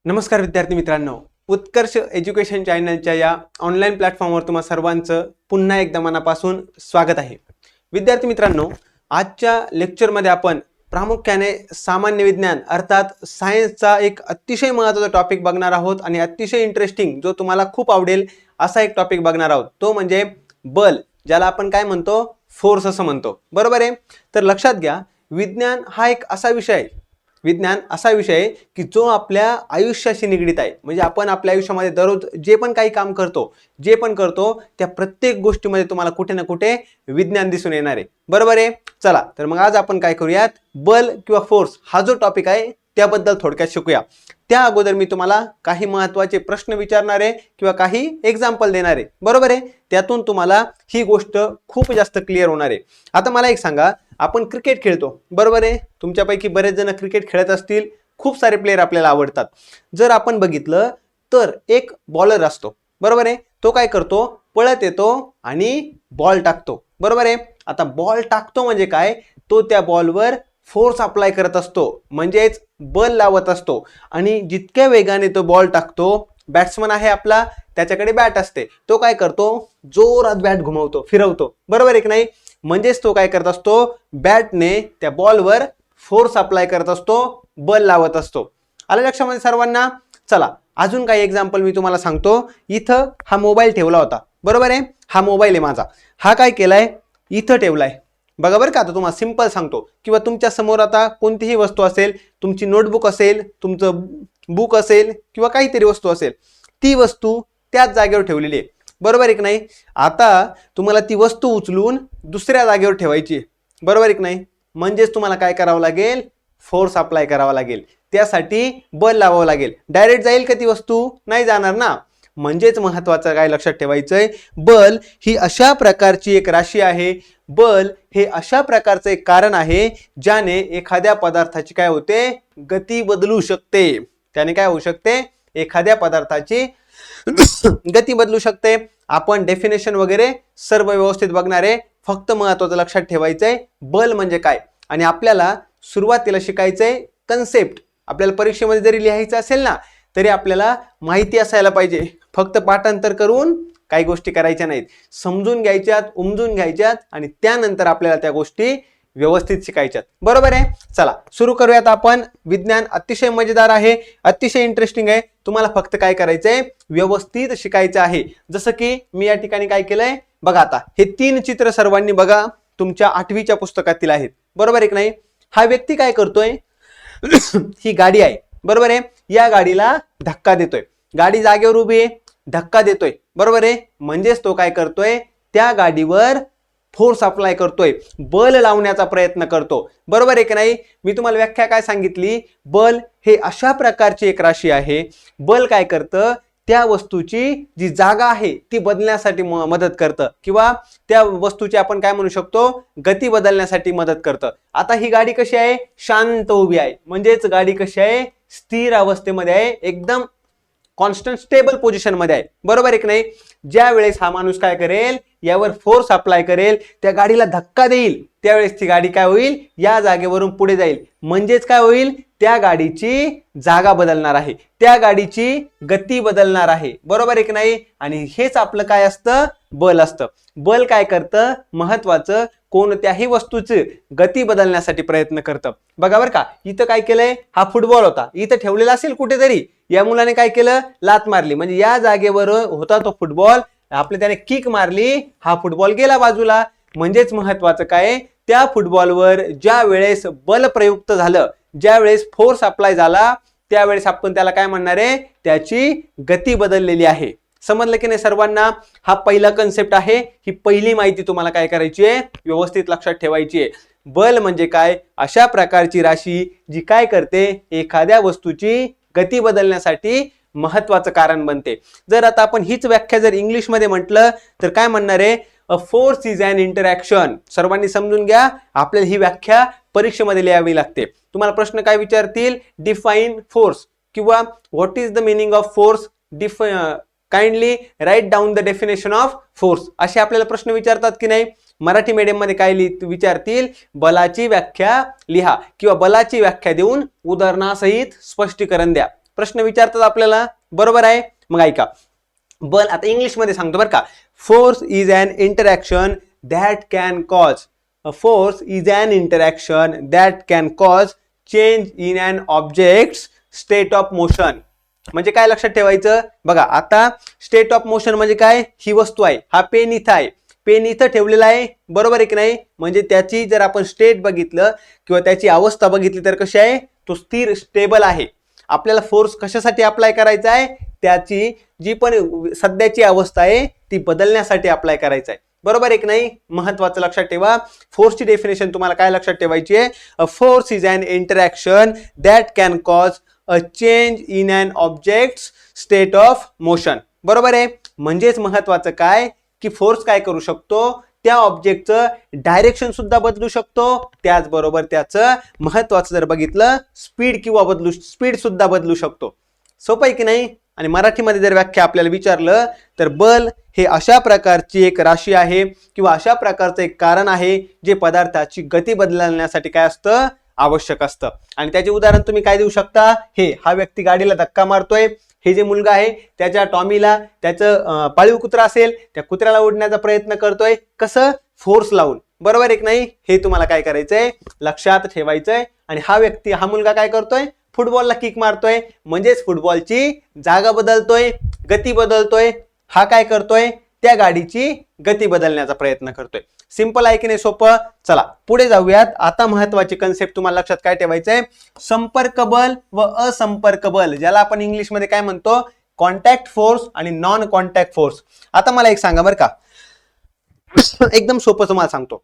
नमस्कार विद्यार्थी मित्रांनो, उत्कर्ष एज्युकेशन चॅनलच्या या ऑनलाईन प्लॅटफॉर्मवर तुम्हा सर्वांचं पुन्हा एकदा मनापासून स्वागत आहे. विद्यार्थी मित्रांनो, आजच्या लेक्चरमध्ये आपण प्रामुख्याने सामान्य विज्ञान अर्थात सायन्सचा एक अतिशय महत्त्वाचा टॉपिक बघणार आहोत आणि अतिशय इंटरेस्टिंग जो तुम्हाला खूप आवडेल असा एक टॉपिक बघणार आहोत. तो म्हणजे बल, ज्याला आपण काय म्हणतो, फोर्स असं म्हणतो. बरोबर आहे. तर लक्षात घ्या, विज्ञान हा एक असा विषय आहे, विज्ञान असा विषय आहे की जो आपल्या आयुष्याशी निगडित आहे. म्हणजे आपण आपल्या आयुष्यामध्ये दररोज जे पण काही काम करतो, जे पण करतो त्या प्रत्येक गोष्टीमध्ये तुम्हाला कुठे ना कुठे विज्ञान दिसून येणार आहे. बरोबर आहे. चला तर मग आज आपण काय करूयात, बल किंवा फोर्स हा जो टॉपिक आहे त्याबद्दल थोडक्यात शिकूया. त्या अगोदर मी तुम्हाला काही महत्त्वाचे प्रश्न विचारणार आहे किंवा काही एक्झाम्पल देणार आहे. बरोबर आहे. त्यातून तुम्हाला ही गोष्ट खूप जास्त क्लिअर होणार आहे. आता मला एक सांगा, आपण क्रिकेट खेळतो. बरोबर आहे. तुमच्यापैकी बरेच जण क्रिकेट खेळत असतील. खूप सारे प्लेयर आपल्याला आवडतात. जर आपण बघितलं तर एक बॉलर असतो. बरोबर आहे. तो काय करतो, पळत येतो आणि बॉल टाकतो. बरोबर आहे. आता बॉल टाकतो म्हणजे काय, तो त्या बॉलवर फोर्स अप्लाय करत असतो, म्हणजेच बल लावत असतो. आणि जितक्या वेगाने तो बॉल टाकतो, बॅट्समन आहे आपला, त्याच्याकडे बॅट असते, तो काय करतो, जोरात बॅट घुमवतो, फिरवतो. बरोबर आहे की नाही. म्हणजेच तो काय करत असतो, बॅटने त्या बॉलवर फोर्स अप्लाय करत असतो, बल लावत असतो. आलं लक्षामध्ये सर्वांना. चला अजून काही एक्झाम्पल मी तुम्हाला सांगतो. इथं हा मोबाईल ठेवला होता. बरोबर आहे. हा मोबाईल आहे माझा. हा काय केलाय, इथं ठेवलाय. बघा बरं का. आता तुम्हाला सिंपल सांगतो, किंवा तुमच्या समोर आता कोणतीही वस्तू असेल, तुमची नोटबुक असेल, तुमचं बुक असेल किंवा काहीतरी वस्तू असेल, ती वस्तू त्याच जागेवर ठेवलेली आहे. बरोबर आहे की नाही. आता तुम्हाला ती वस्तू उचलून दुसऱ्या जागेवर ठेवायची आहे. बरोबर आहे की नाही. म्हणजेच तुम्हाला काय करावं लागेल, फोर्स अप्लाय करावा लागेल. त्यासाठी बल लावावं लागेल. डायरेक्ट जाईल का ती वस्तू, नाही जाणार ना. म्हणजेच महत्वाचं काय लक्षात ठेवायचंय, बल ही अशा प्रकारची एक राशी आहे, बल हे अशा प्रकारचं एक कारण आहे ज्याने एखाद्या पदार्थाची काय होते, गती बदलू शकते. त्याने काय होऊ शकते, एखाद्या पदार्थाची गती बदलू शकते. आपण डेफिनेशन वगैरे सर्व व्यवस्थित बघणार आहे. फक्त महत्वाचं लक्षात ठेवायचंय, बल म्हणजे काय. आणि आपल्याला सुरुवातीला शिकायचंय कन्सेप्ट. आपल्याला परीक्षेमध्ये जरी लिहायचं असेल ना, तरी आपल्याला माहिती असायला पाहिजे. फक्त पाठांतर करून काही गोष्टी करायच्या नाहीत, समजून घ्यायच्यात, उमजून घ्यायच्यात आणि त्यानंतर आपल्याला त्या गोष्टी व्यवस्थित शिकायच्यात. बरोबर आहे. चला सुरू करूयात आपण. विज्ञान अतिशय मजेदार आहे, अतिशय इंटरेस्टिंग आहे. तुम्हाला फक्त काय करायचंय, व्यवस्थित शिकायचं आहे. जसं की मी या ठिकाणी काय केलंय बघा. आता हे 3 चित्र सर्वांनी बघा, तुमच्या 8वीच्या पुस्तकातील आहेत. बरोबर आहे की नाही. हा व्यक्ती काय करतोय, ही गाडी आहे. बरोबर आहे. या गाडीला धक्का देतोय. गाडी जागेवर उभी आहे, धक्का देतोय. बरोबर आहे. म्हणजेच तो काय करतोय, त्या गाडीवर फोर्स अप्लाय करतोय, बल लावण्याचा प्रयत्न करतो. बरोबर आहे की नाही. मी तुम्हाला व्याख्या काय सांगितली, बल हे अशा प्रकारची एक राशी आहे. बल काय करतं, त्या वस्तूची जी जागा आहे ती बदलण्यासाठी मदत करतं, किंवा त्या वस्तूची आपण काय म्हणू शकतो, गती बदलण्यासाठी मदत करतं. आता ही गाडी कशी आहे, शांत उभी आहे. म्हणजेच गाडी कशी आहे, स्थिर अवस्थेमध्ये आहे, एकदम कॉन्स्टंट स्टेबल पोझिशन मध्ये आहे. बरोबर आहे की नाही. ज्या वेळेस हा माणूस काय करेल, यावर फोर्स अप्लाय करेल, त्या गाडीला धक्का देईल, त्यावेळेस ती गाडी काय होईल, या जागेवरून पुढे जाईल. म्हणजेच काय होईल, त्या गाडीची जागा बदलणार आहे, त्या गाडीची गती बदलणार आहे. बरोबर आहे की नाही. आणि हेच आपलं काय असतं, बल असतं. बल काय करतं, महत्वाचं, कोणत्याही वस्तूची गती बदलण्यासाठी प्रयत्न करतं. बघा बरं का. इथं काय केलंय, हा फुटबॉल होता, इथं ठेवलेला असेल कुठेतरी, या मुलाने काय केलं, लात मारली, म्हणजे या जागेवर होता तो फुटबॉल, आपल्या त्याने किक मारली, हा फुटबॉल गेला बाजूला. म्हणजेच महत्वाचं काय, त्या फुटबॉलवर ज्या वेळेस बल प्रयुक्त झालं, ज्या वेळेस फोर्स अप्लाय झाला, त्यावेळेस आपण त्याला काय म्हणणार आहे, त्याची गती बदललेली आहे. समजलं की नाही सर्वांना. हा पहिला कन्सेप्ट आहे. ही पहिली माहिती तुम्हाला काय करायची आहे, व्यवस्थित लक्षात ठेवायची आहे. बल म्हणजे काय, अशा प्रकारची राशी जी काय करते, एखाद्या वस्तूची गती बदलण्यासाठी महत्वाचं कारण बनते. जर आता आपण हीच व्याख्या जर इंग्लिश मध्ये म्हटलं तर काय म्हणणार आहे, a force is an interaction. सर्वांनी समजून घ्या, आपल्याला ही व्याख्या परीक्षेमध्ये लिहावी लागते. तुम्हाला प्रश्न काय विचारतील, डिफाइन फोर्स किंवा what is the meaning of force, kindly write down the definition of force, असे आपल्याला प्रश्न विचारतात की नाही. मराठी मीडियम मध्ये काय विचारतील, बलाची व्याख्या लिहा, किंवा बलाची व्याख्या देऊन उदाहरणासहित स्पष्टीकरण द्या. प्रश्न विचारतात आपल्याला, बरोबर आहे. मग ऐका, बल आता इंग्लिश मध्ये सांगतो बरं का. Force is an interaction that can cause, force is an interaction that can cause change in an object's state of motion. म्हणजे काय लक्षात ठेवायचं बघा, आता स्टेट ऑफ मोशन म्हणजे काय, ही वस्तू आहे, हा पेन इथं आहे, पेन इथं ठेवलेला आहे, बरोबर आहे की नाही. म्हणजे त्याची जर आपण स्टेट बघितलं किंवा त्याची अवस्था बघितली तर कशी आहे, तो स्थिर स्टेबल आहे. आपल्याला फोर्स कशासाठी अप्लाय करायचा आहे, त्याची जी पण सध्याची अवस्था आहे ती बदलण्यासाठी अप्लाय करायचा आहे, बरोबर आहे की नाही. महत्वाचं लक्षात ठेवा, फोर्सची डेफिनेशन तुम्हाला काय लक्षात ठेवायची आहे, a force is an interaction that can cause a change in an object's state of motion, बरोबर आहे. म्हणजेच महत्वाचं काय की फोर्स काय करू शकतो, त्या ऑब्जेक्टचं डायरेक्शन सुद्धा बदलू शकतो, त्याचबरोबर त्याचं महत्वाचं जर बघितलं स्पीड किंवा स्पीड सुद्धा बदलू शकतो. सोपं आहे की नाही. आणि मराठीमध्ये जर व्याख्या आपल्याला विचारलं तर बल हे अशा प्रकारची एक राशी आहे किंवा अशा प्रकारचं एक कारण आहे जे पदार्थाची गती बदलण्यासाठी काय असतं, आवश्यक असतं. आणि त्याचे उदाहरण तुम्ही काय देऊ शकता, हा व्यक्ती गाडीला धक्का मारतोय, हे जे मुलगा आहे त्याच्या टॉमीला त्याचं पाळीव कुत्रा असेल त्या कुत्र्याला ओढण्याचा प्रयत्न करतोय, कसं, फोर्स लावून, बरोबर आहे की नाही. हे तुम्हाला काय करायचंय, लक्षात ठेवायचंय. आणि हा व्यक्ती, हा मुलगा काय करतोय, फुटबॉलला किक मारतोय, म्हणजेच फुटबॉलची जागा बदलतोय, गती बदलतोय. हा काय करतोय, त्या गाडीची गती बदलण्याचा प्रयत्न करतोय. सिंपल आहे की नाही, सोपं. चला पुढे जाऊयात. आता महत्वाची कन्सेप्ट तुम्हाला लक्षात काय ठेवायचंय, संपर्क बल व असंपर्क बल, ज्याला आपण इंग्लिश मध्ये काय म्हणतो, कॉन्टॅक्ट फोर्स आणि नॉन कॉन्टॅक्ट फोर्स. आता मला एक सांगा बरं का, एकदम सोपं तुम्हाला सांगतो.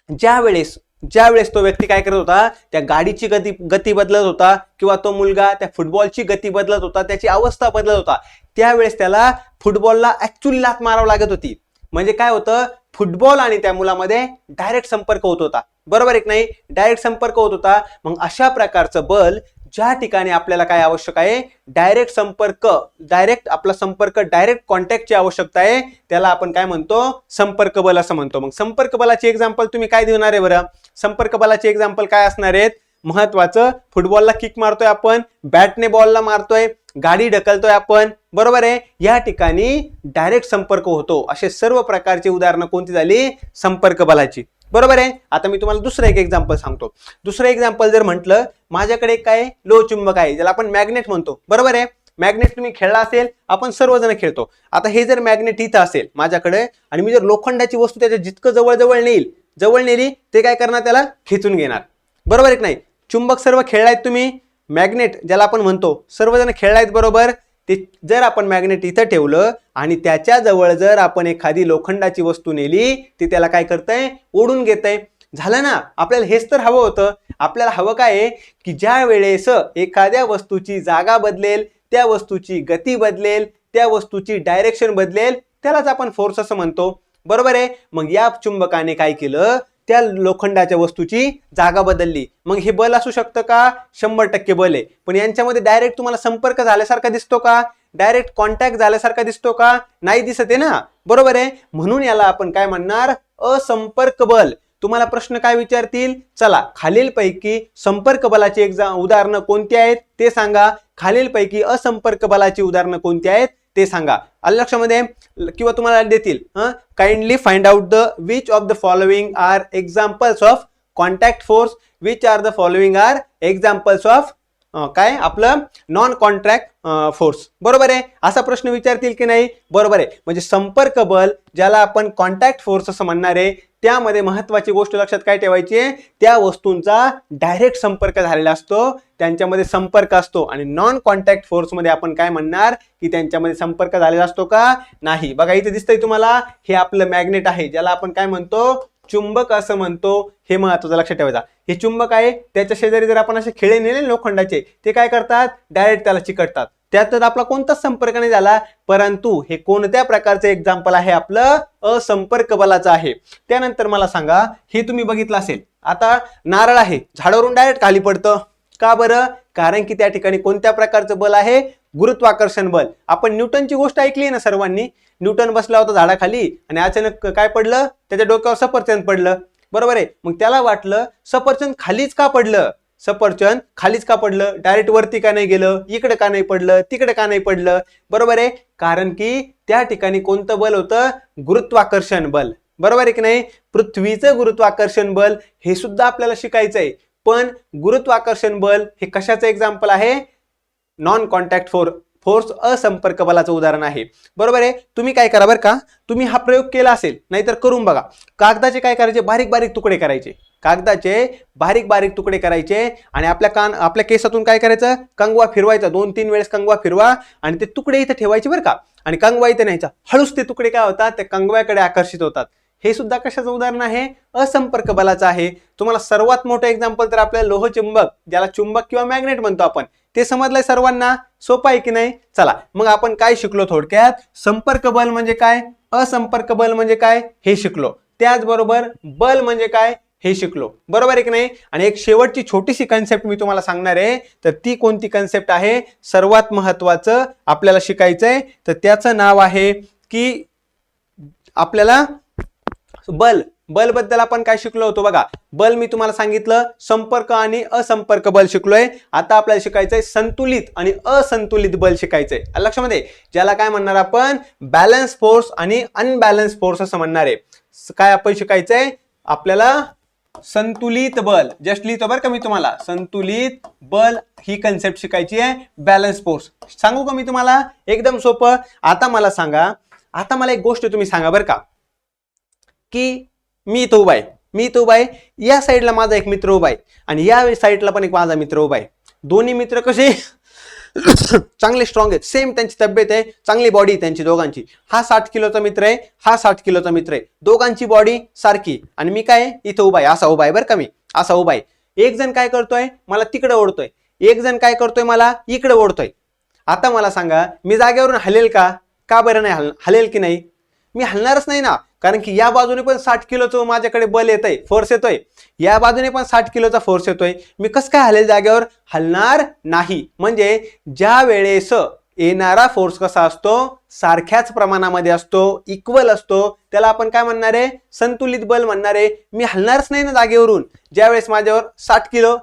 ज्या वेळेस तो व्यक्ती काय करत होता, त्या गाडीची गती बदलत होता किंवा तो मुलगा त्या फुटबॉलची गती बदलत होता, त्याची अवस्था बदलत होता, त्यावेळेस त्याला फुटबॉलला ऍक्च्युअली लात मारावं लागत होती. म्हणजे काय होतं, फुटबॉल आणि त्या मुलामध्ये डायरेक्ट संपर्क होत होता, बरोबर आहे की नाही, डायरेक्ट संपर्क होत होता. मग अशा प्रकारचं बल ज्या ठिकाणी आपल्याला काय आवश्यक आहे, डायरेक्ट संपर्क, डायरेक्ट कॉन्टॅक्टची आवश्यकता आहे, त्याला आपण काय म्हणतो, संपर्क बल असं म्हणतो. मग संपर्क बलाची एक्झाम्पल तुम्ही काय देणार आहे बरं, संपर्क बलाची एक्झाम्पल काय असणार आहेत, महत्वाचं, फुटबॉलला किक मारतोय आपण, बॅटने बॉलला मारतोय, गाडी ढकलतोय आपण, बरोबर आहे, या ठिकाणी डायरेक्ट संपर्क होतो. असे सर्व प्रकारची उदाहरणं कोणती झाली, संपर्क बलाची, बरोबर आहे. आता मी तुम्हाला दुसरं एक एक्झाम्पल सांगतो. दुसरं एक्झाम्पल जर म्हटलं, माझ्याकडे काय लोहचुंबक आहे, ज्याला आपण मॅग्नेट म्हणतो, बरोबर आहे. मॅग्नेट तुम्ही खेळला असेल, आपण सर्वजण खेळतो. आता हे जर मॅग्नेट इथं असेल माझ्याकडे आणि मी जर लोखंडाची वस्तू त्याच्या जितकं जवळ नेली ते काय करणार, त्याला खेचून घेणार, बरोबर आहे की नाही. चुंबक सर्व खेळलायत तुम्ही, मॅग्नेट ज्याला आपण म्हणतो सर्वजण खेळलायत, बरोबर. ते जर आपण मॅग्नेट इथं ठेवलं आणि त्याच्या जवळ जर आपण एखादी लोखंडाची वस्तू नेली, ती त्याला काय करतंय, ओढून घेतंय. झालं ना. आपल्याला हेच तर हवं होतं. आपल्याला हवं काय की ज्या वेळेस एखाद्या वस्तूची जागा बदलेल, त्या वस्तूची गती बदलेल, त्या वस्तूची डायरेक्शन बदलेल, त्यालाच आपण फोर्स असं म्हणतो, बरोबर आहे. मग या चुंबकाने काय केलं, त्या लोखंडाच्या वस्तूची जागा बदलली. मग हे बल असू शकतं का, 100% बल आहे. पण यांच्यामध्ये डायरेक्ट तुम्हाला संपर्क झाल्यासारखा दिसतो का, डायरेक्ट कॉन्टॅक्ट झाल्यासारखा दिसतो का, नाही दिसत आहे ना, बरोबर आहे. म्हणून याला आपण काय म्हणणार, असंपर्क बल. तुम्हाला प्रश्न काय विचारतील, चला खालीलपैकी संपर्क बलाची उदाहरणं कोणती आहेत ते सांगा, खालीलपैकी असंपर्क बलाची उदाहरणं कोणती आहेत ते सांगा. आलं लक्षामध्ये, किंवा तुम्हाला देतील, kindly find out the which of the following are examples of contact force, which are the following are examples of काय आपलं नॉन कॉन्ट्रॅक्ट फोर्स, बरोबर आहे. असा प्रश्न विचारतील की नाही, बरोबर आहे. म्हणजे संपर्क बल ज्याला आपण कॉन्टॅक्ट फोर्स असं म्हणणार आहे, त्यामध्ये महत्वाची गोष्ट लक्षात काय ठेवायची आहे, त्या वस्तूंचा डायरेक्ट संपर्क झालेला असतो, त्यांच्यामध्ये संपर्क असतो. आणि नॉन कॉन्टॅक्ट फोर्स मध्ये आपण काय म्हणणार की त्यांच्यामध्ये संपर्क झालेला असतो का, नाही. बघा इथे दिसतंय तुम्हाला, हे आपलं मॅग्नेट आहे, ज्याला आपण काय म्हणतो, चुंबक असं म्हणतो. हे महत्वाचं लक्षात ठेवायचं. हे चुंबक आहे, त्याच्या शेजारी जर आपण असे खिळे नेले लोखंडाचे, ते काय करतात, डायरेक्ट त्याला चिकटतात, त्यात आपला कोणताच संपर्क नाही झाला. परंतु हे कोणत्या प्रकारचं एक्झाम्पल आहे, आपलं असंपर्क बलाचं आहे. त्यानंतर मला सांगा, हे तुम्ही बघितलं असेल, आता नारळ आहे, झाडावरून डायरेक्ट खाली पडतं का बरं, कारण की त्या ठिकाणी कोणत्या प्रकारचं बल आहे, गुरुत्वाकर्षण बल. आपण न्यूटनची गोष्ट ऐकली ना सर्वांनी, न्यूटन बसला होता झाडाखाली आणि अचानक काय पडलं, त्याच्या डोक्यावर सफरचंद पडलं, बरोबर आहे. मग त्याला वाटलं सफरचंद खालीच का पडलं, सफरचंद खालीच का पडलं, डायरेक्ट वरती का नाही गेलं, इकडे का नाही पडलं, तिकडे का नाही पडलं? बरोबर आहे, कारण की त्या ठिकाणी कोणतं बल होतं? गुरुत्वाकर्षण बल. बरोबर आहे की नाही? पृथ्वीचं गुरुत्वाकर्षण बल हे सुद्धा आपल्याला शिकायचं आहे. पण गुरुत्वाकर्षण बल हे कशाचं एक्झाम्पल आहे? नॉन कॉन्टॅक्ट फोर्स, असंपर्क बलाचं उदाहरण आहे. बरोबर आहे. तुम्ही काय करा बरं का, तुम्ही हा प्रयोग केला असेल, नाहीतर करून बघा. कागदाचे काय करायचे? बारीक बारीक तुकडे करायचे. कागदाचे बारीक बारीक तुकडे करायचे आणि आपल्या केसातून काय करायचं? कंगवा फिरवायचा. 2-3 वेळेस कंगवा फिरवा आणि ते तुकडे इथे ठेवायचे बरं का. आणि कंगवा इथे न्यायचा. हळूच ते तुकडे काय होतात? त्या कंगव्याकडे आकर्षित होतात. हे सुद्धा कशाचं उदाहरण आहे? असंपर्क बलाचं आहे. तुम्हाला सर्वात मोठं एक्झाम्पल तर आपल्याला लोहचुंबक, ज्याला चुंबक किंवा मॅग्नेट म्हणतो आपण, ते समजलंय सर्वांना? सोपं आहे की नाही? चला मग आपण काय शिकलो थोडक्यात? संपर्क बल म्हणजे काय, असंपर्क बल म्हणजे काय हे शिकलो. त्याचबरोबर बल म्हणजे काय हे शिकलो. बरोबर आहे की नाही? आणि एक शेवटची छोटीशी कन्सेप्ट मी तुम्हाला सांगणार आहे. तर ती कोणती कन्सेप्ट आहे? सर्वात महत्वाचं आपल्याला शिकायचंय. तर त्याचं नाव आहे की आपल्याला बल बद्दल आपण काय शिकलो होतो बघा. बल मी तुम्हाला सांगितलं संपर्क आणि असंपर्क बल शिकलोय. आता आपल्याला शिकायचंय संतुलित आणि असंतुलित बल शिकायचंय. लक्षामध्ये, ज्याला काय म्हणणार आपण? बॅलन्स फोर्स आणि अनबॅलन्स फोर्स असं म्हणणार आहे. काय आपण शिकायचंय? आपल्याला संतुलित बल, जस्ट लिहितो बरं का मी तुम्हाला, संतुलित बल ही कन्सेप्ट शिकायची आहे. बॅलन्स फोर्स सांगू का मी तुम्हाला? एकदम सोपं. आता मला सांगा, आता मला एक गोष्ट तुम्ही सांगा बरं का, की मी इथं उभा आहे, या साईडला माझा एक मित्र उभा आहे आणि या साईडला पण एक माझा मित्र उभा आहे. दोन्ही मित्र कसे? चांगले स्ट्रॉंग आहेत, सेम त्यांची तब्येत आहे, चांगली बॉडी त्यांची दोघांची. हा 60 किलोचा मित्र आहे, हा 60 किलोचा मित्र आहे. दोघांची बॉडी सारखी आणि मी काय इथं उभा आहे, असा उभा आहे बरं का, मी असा उभा आहे. एक जण काय करतोय? मला तिकडे ओढतोय. एक जण काय करतोय? मला इकडे ओढतोय. आता मला सांगा, मी जागेवरून हलेल का बरं नाही हलेल की नाही? मी हलणारच नाही ना, कारण की या बाजूने पण 60 किलोचं माझ्याकडे बल येतंय, फोर्स येतोय. या बाजूने पण 60 किलोचा फोर्स येतोय. मी कसं काय हलेल जागेवर? हलणार नाही. म्हणजे ज्या वेळेस येणारा फोर्स कसा असतो? सारख्याच प्रमाणामध्ये असतो, इक्वल असतो. त्याला आपण काय म्हणणार आहे? संतुलित बल म्हणणार आहे. मी हलणारच नाही ना जागेवरून. ज्यावेळेस माझ्यावर 60 किलो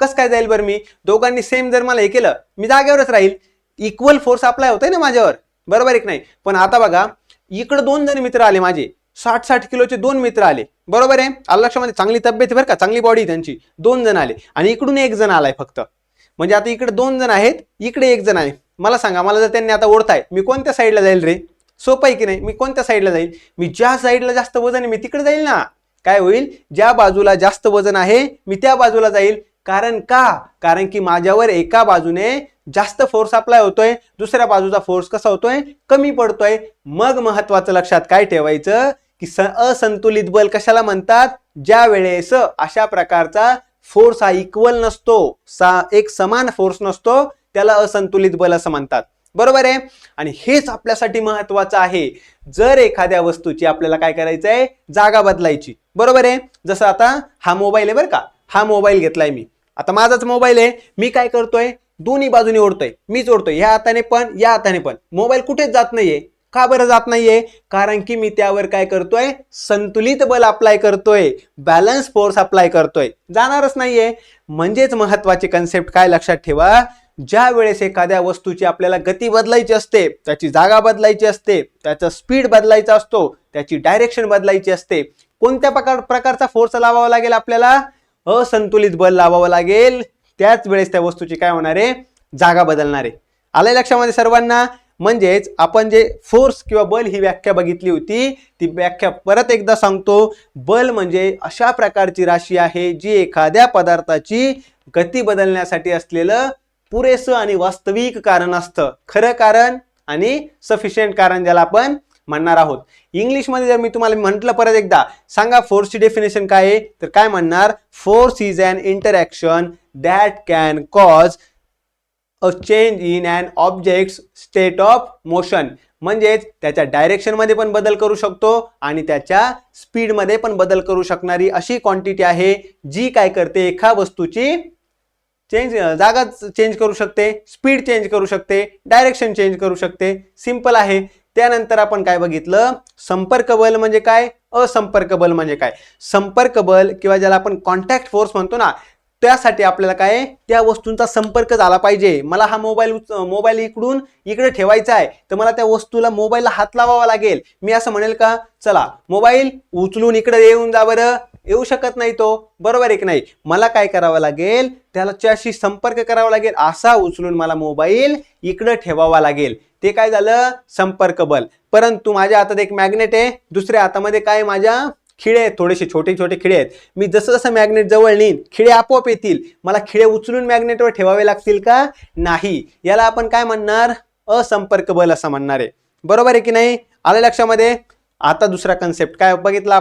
कसं काय जाईल बरं? मी दोघांनी सेम जर मला हे केलं, मी जागेवरच राहील. इक्वल फोर्स अप्लाय होतोय ना माझ्यावर. बरोबर आहे की नाही? पण आता बघा, इकडे 2 जण मित्र आले माझे, 60 किलोचे 2 मित्र आले. बरोबर आहे? लक्षामध्ये, चांगली तब्येत बरं का, चांगली बॉडी त्यांची. 2 जण आले आणि इकडून 1 जण आलाय फक्त. म्हणजे आता इकडे 2 जण आहेत, इकडे 1 जण आहे. मला सांगा, मला जर त्यांनी आता ओढताय, मी कोणत्या साईडला जाईल रे? सोपं आहे की नाही? मी कोणत्या साईडला जाईल? मी ज्या साईडला जास्त वजन आहे मी तिकडे जाईल ना. काय होईल? ज्या बाजूला जास्त वजन आहे मी त्या बाजूला जाईल. कारण की माझ्यावर एका बाजूने जास्त फोर्स अप्लाय होतोय, दुसऱ्या बाजूचा फोर्स कसा होतोय? कमी पडतोय. मग महत्वाचं लक्षात काय ठेवायचं, की असंतुलित बल कशाला म्हणतात? ज्या वेळेस अशा प्रकारचा फोर्स हा इक्वल नसतो, एक समान फोर्स नसतो, त्याला असंतुलित बल असं म्हणतात. बरोबर आहे? आणि हेच आपल्यासाठी महत्वाचं आहे. जर एखाद्या वस्तूची आपल्याला काय करायचंय? जागा बदलायची. बरोबर आहे? जसं आता हा मोबाईल आहे बरं का, हा मोबाईल घेतलाय मी, आता माझाच मोबाईल आहे. मी काय करतोय? दोन्ही बाजूने ओढतोय, मीच ओढतोय, या हाताने पण या हाताने पण. मोबाईल कुठेच जात नाहीये. का बरं जात नाहीये? कारण की मी त्यावर काय करतोय? संतुलित बल अप्लाय करतोय, बॅलन्स फोर्स अप्लाय करतोय. जाणारच नाहीये. म्हणजेच महत्वाची कन्सेप्ट काय लक्षात ठेवा, ज्या वेळेस एखाद्या वस्तूची आपल्याला गती बदलायची असते, त्याची जागा बदलायची असते, त्याचा स्पीड बदलायचा असतो, त्याची डायरेक्शन बदलायची असते, कोणत्या प्रकारचा फोर्स लावावा लागेल आपल्याला? असंतुलित बल लावावं लागेल. त्याच वेळेस त्या वस्तूची काय होणार आहे? जागा बदलणार आहे. आलंय लक्षामध्ये सर्वांना? म्हणजेच आपण जे फोर्स किंवा बल ही व्याख्या बघितली होती, ती व्याख्या परत एकदा सांगतो. बल म्हणजे अशा प्रकारची राशी आहे जी एखाद्या पदार्थाची गती बदलण्यासाठी असलेलं पुरेसं आणि वास्तविक कारण असतं. खरं कारण आणि सफिशियंट कारण, ज्याला आपण म्हणणार आहोत. इंग्लिशमध्ये जर मी तुम्हाला म्हटलं परत एकदा, सांगा फोर्सची डेफिनेशन काय आहे? तर काय म्हणणार? Force is an interaction that can cause a change in an object's state of motion. म्हणजेच त्याच्या डायरेक्शन मध्ये पण बदल करू शकतो आणि त्याच्या स्पीड मध्ये पण बदल करू शकणारी अशी क्वांटिटी आहे जी काय करते? एका वस्तूची जागा चेंज करू शकते, स्पीड चेंज करू शकते, डायरेक्शन चेंज करू शकते. सिंपल आहे. त्यानंतर आपण काय बघितलं? संपर्क बल म्हणजे काय, असंपर्क बल म्हणजे काय. संपर्क बल किंवा ज्याला आपण कॉन्टॅक्ट फोर्स म्हणतो ना, त्यासाठी आपल्याला काय त्या वस्तूंचा संपर्क झाला पाहिजे. मला हा मोबाईल इकडून इकडे ठेवायचा आहे, तर मला त्या वस्तूला मोबाईलला हात लावावा लागेल. मी असं म्हणेल का चला मोबाईल उचलून इकडे येऊन जा बरं, येऊ शकत नाही तो, बरोबर आहे की नाही. मला काय करावं लागेल, त्याच्याशी संपर्क करावा लागेल, असा उचलून मला मोबाईल इकडे ठेवावा लागेल. ते काय झालं, संपर्क बल. परंतु माझ्या हातात एक मॅग्नेट आहे, दुसऱ्या हातामध्ये काय माझ्या खिळे आहेत, थोडेसे छोटे छोटे खिळे आहेत. मी जसं जसं मॅग्नेट जवळ नेईन खिळे आपोआप येतील. मला खिळे उचलून मॅग्नेटवर ठेवावे लागतील का, नाही. याला आपण काय म्हणणार, असंपर्क बल असं म्हणणार आहे, बरोबर आहे की नाही. आलं लक्षामध्ये. आता दुसरा कन्सेप्ट काय बघितला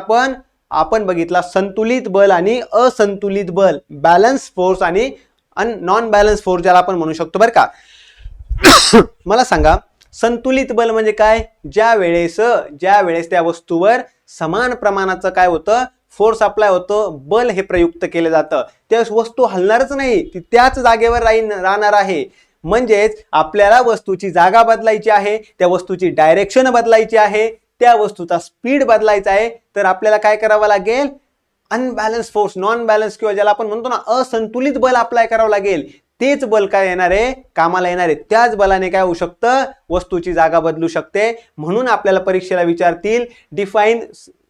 आपण बघितला संतुलित बल आणि असंतुलित बल, बॅलन्स फोर्स आणि नॉन बॅलन्स फोर्स ज्याला आपण म्हणू शकतो, बरं का. मला सांगा संतुलित बल म्हणजे काय, ज्या वेळेस त्या वस्तूवर समान प्रमाणाचं काय होतं, फोर्स अप्लाय होतं, बल हे प्रयुक्त केलं जातं, त्या वस्तू हलणारच नाही, ती त्याच जागेवर राहणार आहे. म्हणजेच आपल्याला वस्तूची जागा बदलायची आहे, त्या वस्तूची डायरेक्शन बदलायची आहे, त्या वस्तूचा स्पीड बदलायचा आहे, तर आपल्याला काय करावं लागेल, अनबॅलन्स फोर्स, नॉन बॅलन्स किंवा ज्याला आपण म्हणतो ना असंतुलित बल अप्लाय करावं लागेल. तेच बल काय येणार आहे, कामाला येणार आहे. त्याच बलाने काय होऊ शकतं, वस्तूची जागा बदलू शकते. म्हणून आपल्याला परीक्षेला विचारतील डिफाईन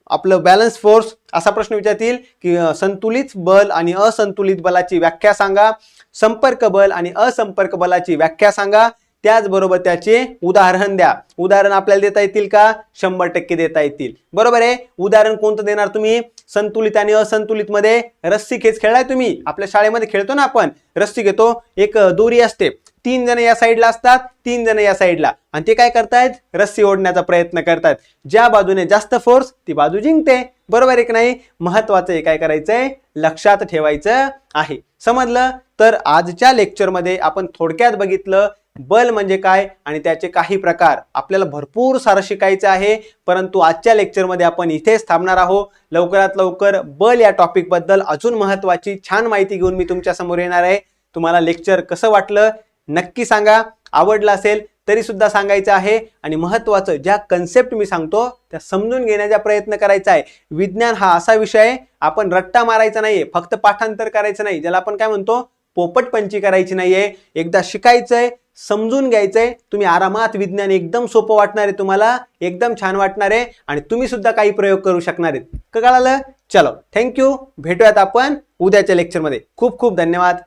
आपलं बॅलन्स फोर्स, असा प्रश्न विचारतील की संतुलित बल आणि असंतुलित बलाची व्याख्या सांगा, संपर्क बल आणि असंपर्क बलाची व्याख्या सांगा, त्याचबरोबर त्याचे उदाहरण द्या. उदाहरण आपल्याला देता येतील का, 100% देता येतील, बरोबर आहे. उदाहरण कोणतं देणार तुम्ही, संतुलित आणि असंतुलित मध्ये रस्सी खेच खेळलाय तुम्ही, आपल्या शाळेमध्ये खेळतो ना आपण, रस्सी घेतो, एक दोरी असते, 3 जण या साईडला असतात, 3 जण या साईडला, आणि ते काय करतायत, रस्सी ओढण्याचा प्रयत्न करतात. ज्या बाजूने जास्त फोर्स ती बाजू जिंकते, बरोबर आहे की नाही. महत्वाचं हे काय करायचंय, लक्षात ठेवायचं आहे. समजलं. तर आजच्या लेक्चरमध्ये आपण थोडक्यात बघितलं बल म्हणजे काय आणि त्याचे काही प्रकार. आपल्याला भरपूर सारं शिकायचं आहे, परंतु आजच्या लेक्चरमध्ये आपण इथेच थांबणार आहोत. लवकरात लवकर बल या टॉपिक बद्दल अजून महत्वाची छान माहिती घेऊन मी तुमच्या समोर येणार आहे. तुम्हाला लेक्चर कसं वाटलं नक्की सांगा. आवडलं असेल तरी सुद्धा सांगायचं आहे. आणि महत्वाचं ज्या कन्सेप्ट मी सांगतो त्या समजून घेण्याचा प्रयत्न करायचा आहे. विज्ञान हा असा विषय आहे, आपण रट्टा मारायचा नाहीये, फक्त पाठांतर करायचं नाही, ज्याला आपण काय म्हणतो पोपटपंची करायची नाहीये. एकदा शिकायचंय, समजून घ्यायचंय, तुम्ही आरामात विज्ञान एकदम सोपं वाटणार आहे, तुम्हाला एकदम छान वाटणार आहे आणि तुम्ही सुद्धा काही प्रयोग करू शकणार आहेत. कळालं. चलो थँक्यू. भेटूयात आपण उद्याच्या लेक्चरमध्ये. खूप खूप धन्यवाद.